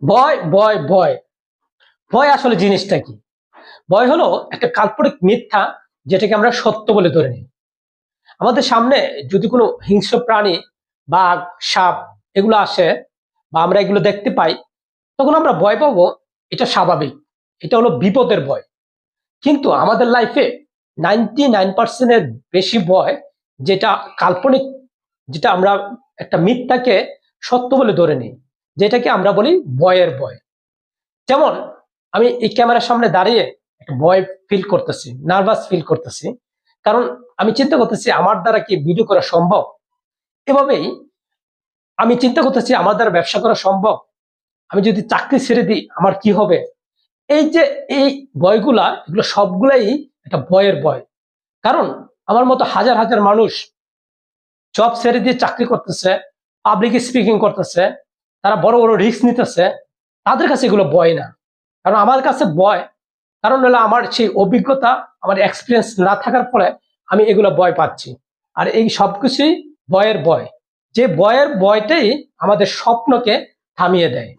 ভয় ভয় ভয় ভয় আসলে জিনিসটা কি? ভয় হলো একটা কাল্পনিক মিথ্যা, যেটাকে আমরা সত্য বলে ধরে নিই। আমাদের সামনে যদি কোনো হিংস্র প্রাণী, বাঘ, সাপ এগুলো আসে বা আমরা এগুলো দেখতে পাই, তখন আমরা ভয় পাবো। এটা স্বাভাবিক, এটা হলো বিপদের ভয়। কিন্তু আমাদের লাইফে 99% বেশি ভয় যেটা কাল্পনিক, যেটা আমরা একটা মিথ্যাকে সত্য বলে ধরে নিই, যেটাকে আমরা বলি ভয়ের ভয়। যেমন আমি এই ক্যামেরার সামনে দাঁড়িয়ে একটা ভয় ফিল করতেছি, নার্ভাস ফিল করতেছি, কারণ আমি চিন্তা করতেছি আমার দ্বারা কি ভিডিও করা সম্ভব। এভাবেই আমি চিন্তা করতেছি আমার দ্বারা ব্যবসা করা সম্ভব, আমি যদি চাকরি ছেড়ে দিই আমার কি হবে। এই যে এই ভয়গুলা, এগুলো সবগুলাই একটা ভয়ের ভয়। কারণ আমার মতো হাজার হাজার মানুষ জব ছেড়ে দিয়ে চাকরি করতেছে, পাবলিক স্পিকিং করতেছে, তারা বড় বড় রিস্ক নিতেছে। তাদের কাছে এগুলো ভয় না, কারণ আমার কাছে ভয়। কারণ হলো আমার সেই অভিজ্ঞতা, আমার এক্সপিরিয়েন্স না থাকার ফলে আমি এগুলো ভয় পাচ্ছি। আর এই সবকিছুই ভয়ের ভয়, যে ভয়ের ভয়টাই আমাদের স্বপ্নকে থামিয়ে দেয়।